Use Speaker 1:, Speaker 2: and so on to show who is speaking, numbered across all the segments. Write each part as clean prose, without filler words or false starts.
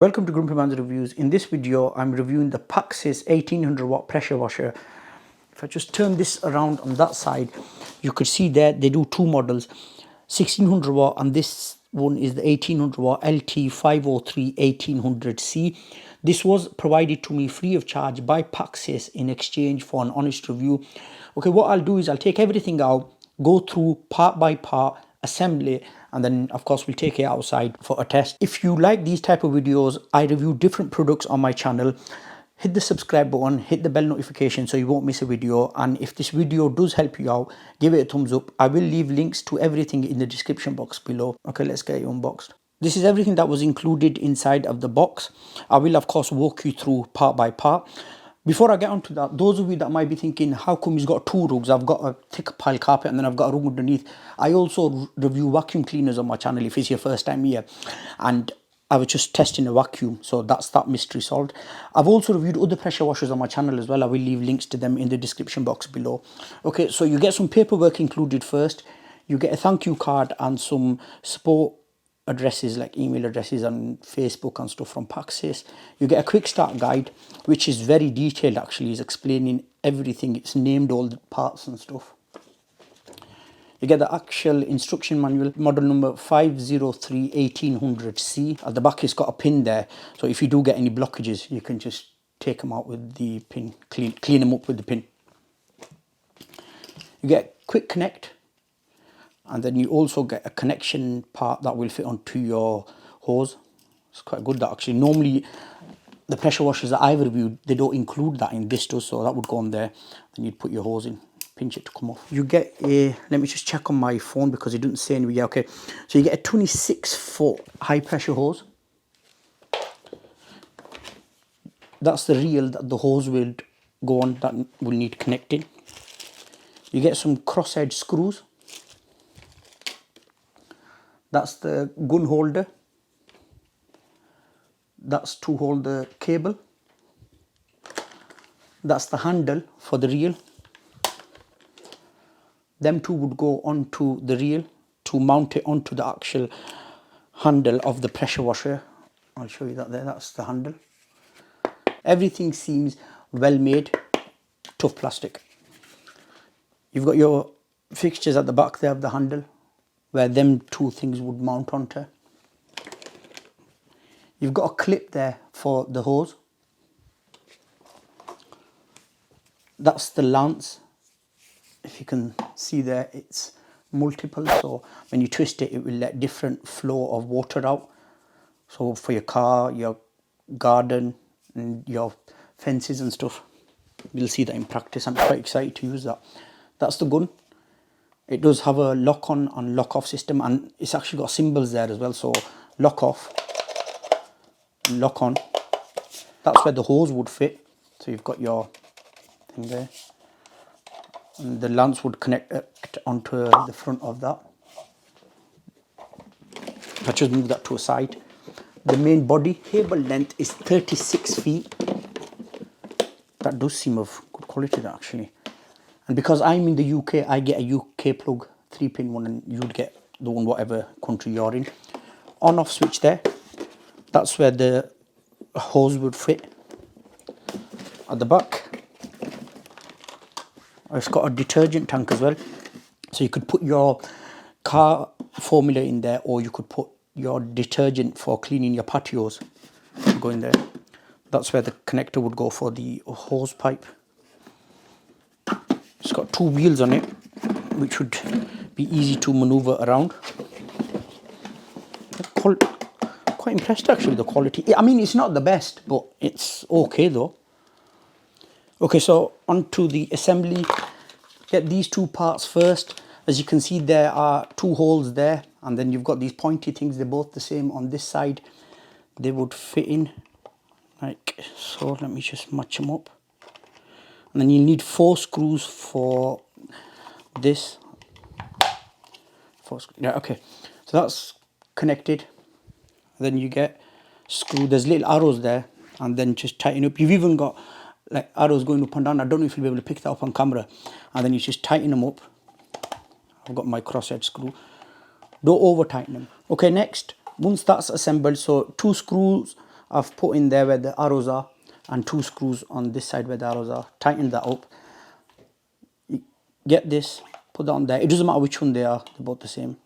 Speaker 1: Welcome to GrumpyMan's Reviews. In this video, I'm reviewing the Paxcess 1800 watt pressure washer. If I just turn this around on that side, you could see there they do two models, 1600 watt, and this one is the 1800 watt LT503 1800C. This was provided to me free of charge by Paxcess in exchange for an honest review. Okay, what I'll do is I'll take everything out, go through part by part, assemble it, and then of course we'll take it outside for a test. If you like these type of videos, I review different products on my channel. Hit the subscribe button, hit the bell notification so you won't miss a video, and if this video does help you out, give it a thumbs up. I will leave links to everything in the description box below. Okay, let's get it unboxed. This is everything that was included inside of the box. I will of course walk you through part by part. Before I get onto that, those of you that might be thinking, how come he's got two rugs? I've got a thick pile carpet and then I've got a rug underneath. I also review vacuum cleaners on my channel if it's your first time here. And I was just testing a vacuum, so that's that mystery solved. I've also reviewed other pressure washers on my channel as well. I will leave links to them in the description box below. Okay, so you get some paperwork included first. You get a thank you card and some support addresses like email addresses and Facebook and stuff from Paxcess. You get a quick start guide, which is very detailed actually. It's explaining everything. It's named all the parts and stuff. You get the actual instruction manual, model number 503 1800C. At the back it's got a pin there, so if you do get any blockages you can just take them out with the pin, clean them up with the pin. You get quick connect, and then you also get a connection part that will fit onto your hose. It's quite good that actually. Normally the pressure washers that I've reviewed, they don't include that in this does, so that would go on there. Then you'd put your hose in, pinch it to come off. You get a, let me just check on my phone because it didn't say anywhere. Yeah, okay. So you get a 26-foot high pressure hose. That's the reel that the hose will go on, that will need connecting. You get some cross edge screws. That's the gun holder. That's to hold the cable. That's the handle for the reel. Them two would go onto the reel to mount it onto the actual handle of the pressure washer. I'll show you that there, that's the handle. Everything seems well made, tough plastic. You've got your fixtures at the back there of the handle, where them two things would mount onto. You've got a clip there for the hose. That's the lance. If you can see there, it's multiple, so when you twist it, it will let different flow of water out. So for your car, your garden, and your fences and stuff. You'll see that in practice. I'm quite excited to use that. That's the gun. It does have a lock on and lock off system, and it's actually got symbols there as well. So lock off, lock on. That's where the hose would fit. So you've got your thing there, and the lance would connect onto the front of that. I just move that to a side. The main body cable length is 36 feet. That does seem of good quality actually. And because I'm in the UK, I get a UK plug, 3-pin one, and you'd get the one whatever country you're in. On off switch there. That's where the hose would fit. At the back, it's got a detergent tank as well. So you could put your car formula in there, or you could put your detergent for cleaning your patios. Go in there. That's where the connector would go for the hose pipe. It's got two wheels on it, which would be easy to maneuver around. Quite impressed actually with the quality. I mean, it's not the best, but it's okay though. Okay, so onto the assembly. Get these two parts first. As you can see, there are two holes there, and then you've got these pointy things. They're both the same on this side. They would fit in like so. Let me just match them up. And then you'll need 4 screws for this. 4 screws. Yeah, okay. So that's connected. Then you get screw. There's little arrows there, and then just tighten up. You've even got like arrows going up and down. I don't know if you'll be able to pick that up on camera. And then you just tighten them up. I've got my cross-edge screw. Don't over tighten them. Okay, next, once that's assembled, so 2 screws I've put in there where the arrows are, and 2 screws on this side where the arrows are. Tighten that up. You get this, put that on there. It doesn't matter which one they are, they're both the same.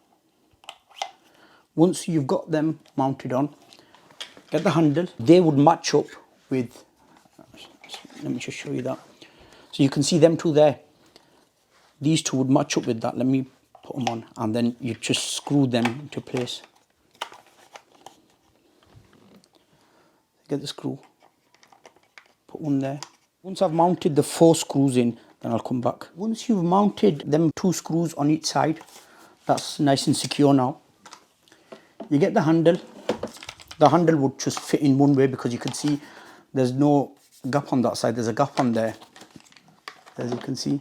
Speaker 1: Once you've got them mounted on, get the handle. They would match up with, let me just show you that. So you can see them two there. These two would match up with that. Let me put them on, and then you just screw them into place. Get the screw, put one there. Once I've mounted the 4 screws in, then I'll come back. Once you've mounted them 2 screws on each side, that's nice and secure now. You get the handle. The handle would just fit in one way because you can see there's no gap on that side. There's a gap on there, as you can see.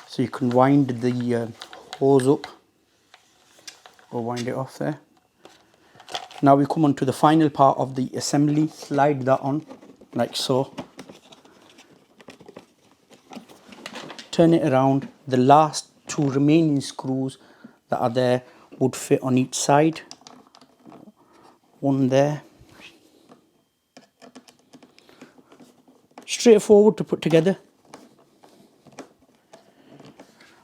Speaker 1: So you can wind the hose up or wind it off there. Now we come on to the final part of the assembly. Slide that on like so. Turn it around. The last 2 remaining screws that are there would fit on each side. One there. Straightforward to put together.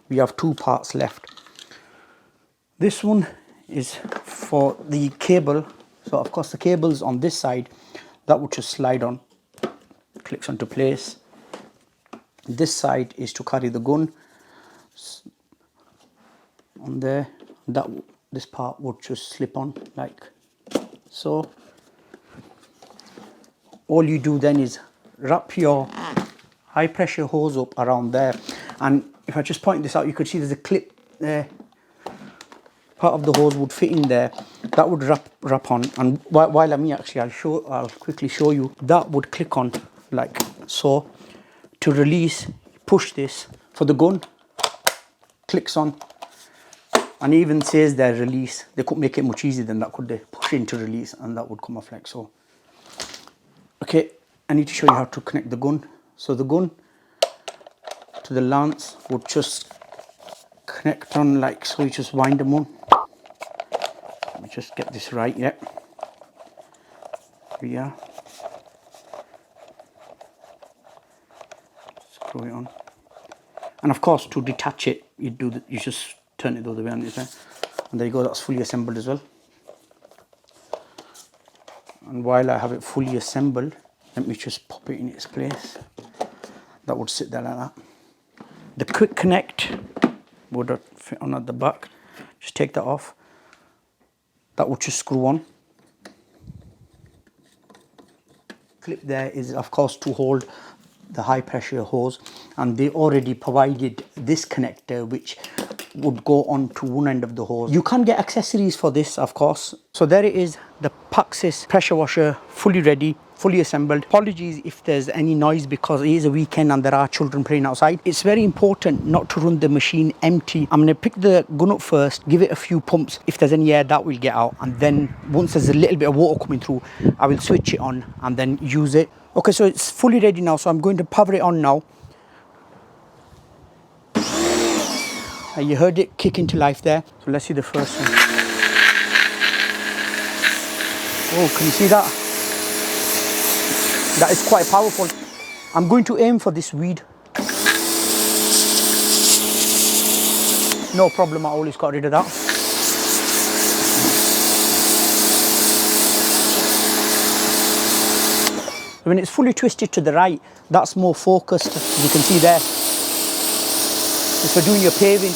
Speaker 1: We have 2 parts left. This one is for the cable. So of course the cable's on this side. That would just slide on. Clicks onto place. This side is to carry the gun. On there. This part would just slip on like so. All you do then is wrap your high pressure hose up around there, and if I just point this out, you could see there's a clip there. Part of the hose would fit in there. That would wrap on, and while I'm here, actually, I'll quickly show you. That would click on like so. To release, push this for the gun. Clicks on, and even says there release. They couldn't make it much easier than that, could they? Push in to release, and that would come off like so. Okay, I need to show you how to connect the gun. So the gun to the lance would just connect on like so. You just wind them on. Let me just get this right. Yeah. Here we are. Screw it on. And of course, to detach it, you just turn it the other way on this way. And there you go. That's fully assembled as well. And while I have it fully assembled, let me just pop it in its place. That would sit there like that. The quick connect would fit on at the back. Just take that off. That would just screw on. Clip there is of course to hold the high pressure hose, and they already provided this connector which would go on to one end of the hose. You can get accessories for this, of course. So there it is, the Paxcess pressure washer, fully ready, fully assembled. Apologies if there's any noise because it is a weekend and there are children playing outside. It's very important not to run the machine empty. I'm going to pick the gun up first, give it a few pumps. If there's any air, that will get out, and then once there's a little bit of water coming through, I will switch it on and then use it. Okay, so it's fully ready now, so I'm going to power it on now. You heard it kick into life there. So let's see the first one. Oh, can you see that? That is quite powerful. I'm going to aim for this weed. No problem at all, it's got rid of that. When it's fully twisted to the right, that's more focused, as you can see there. If you're doing your paving.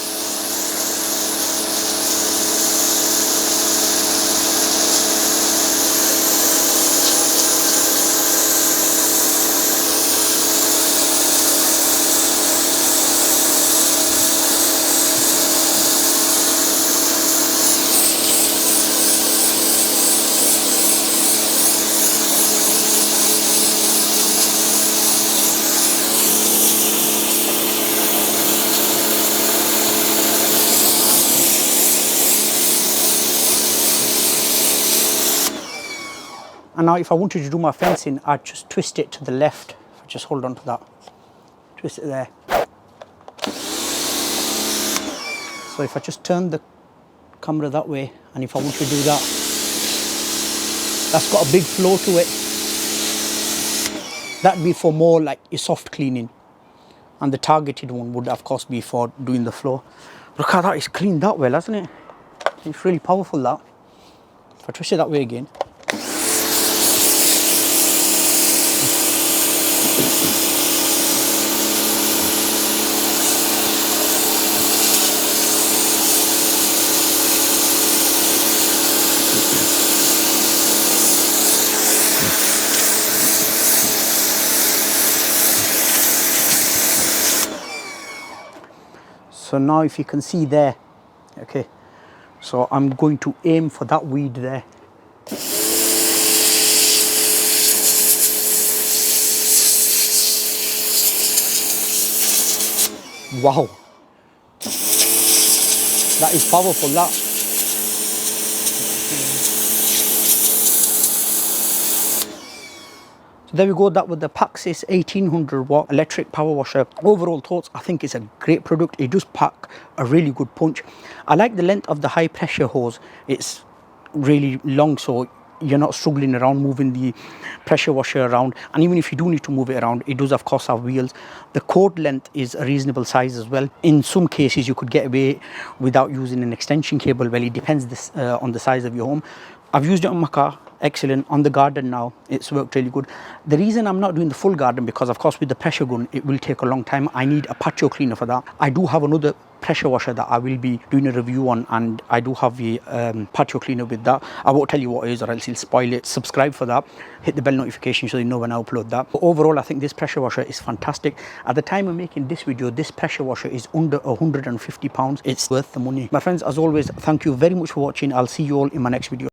Speaker 1: And now if I wanted to do my fencing, I'd just twist it to the left. Just hold on to that. Twist it there. So if I just turn the camera that way, and if I want to do that, That's got a big flow to it. That'd be for more like a soft cleaning. And the targeted one would of course be for doing the floor. Look how that is cleaned that well, hasn't it? It's really powerful, that. If I twist it that way again. So now if you can see there, okay, so I'm going to aim for that weed there. Wow, that is powerful, that. So there we go, that with the Paxcess 1800 watt electric power washer. Overall thoughts, I think it's a great product. It does pack a really good punch. I like the length of the high pressure hose. It's really long, so you're not struggling around moving the pressure washer around. And even if you do need to move it around, it does of course have wheels. The cord length is a reasonable size as well. In some cases you could get away without using an extension cable. Well, it depends on the size of your home. I've used it on my car, excellent. On the garden now, it's worked really good. The reason I'm not doing the full garden, because of course with the pressure gun it will take a long time. I need a patio cleaner for that. I do have another pressure washer that I will be doing a review on, and I do have the patio cleaner with that. I won't tell you what it is or else you'll spoil it. Subscribe for that, hit the bell notification so you know when I upload that. But overall I think this pressure washer is fantastic. At the time of making this video, this pressure washer is under £150. It's worth the money. My friends, as always, thank you very much for watching. I'll see you all in my next video.